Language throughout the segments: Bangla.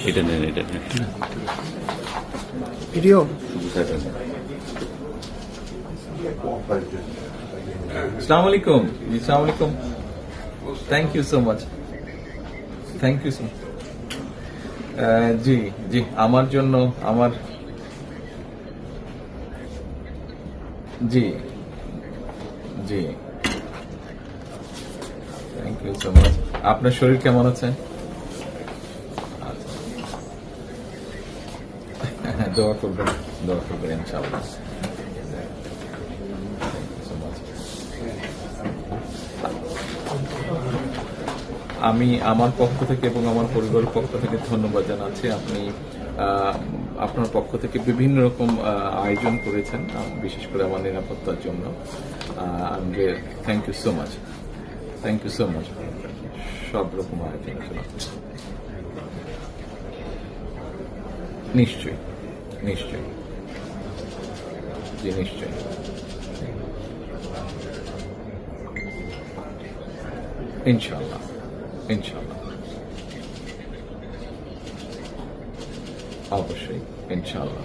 এটা নেন, এটা নেন। ভিডিও अस्सलाम वालेकुम जी, अस्सलाम वालेकुम। Thank you so much, thank you so much. জি জি, আমার জন্য আমার জি জি, থ্যাংক ইউ সো মাচ। আপনার শরীর কেমন আছে? দোয়া করবেন, দোয়া করবেন ইনশাআল্লাহ। আমি আমার পক্ষ থেকে এবং আমার পরিবারের পক্ষ থেকে ধন্যবাদ জানাচ্ছি। আপনি আপনার পক্ষ থেকে বিভিন্ন রকম আয়োজন করেছেন, বিশেষ করে আমার নিরাপত্তার জন্য। Thank you so much, thank you so much. সব রকম আয়োজন নিশ্চয়ই, নিশ্চয়ই, জি নিশ্চয়ই। ইনশাআল্লাহ, ইনশাআল্লাহ, অবশ্যই, ইনশাআল্লাহ,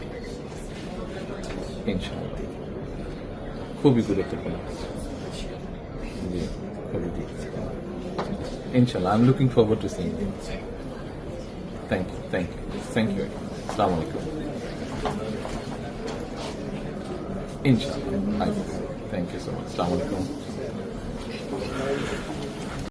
ইনশাআল্লাহ। খুবই গুরুত্বপূর্ণ, জি খুবই গুরুত্বপূর্ণ। ইনশাআল্লাহ, I am looking forward to seeing you. Thank you, thank you, thank you. আসসালামু আলাইকুম। ইনশাআল্লাহ, থ্যাংক ইউ সো মাচ। আসসালামু আলাইকুম।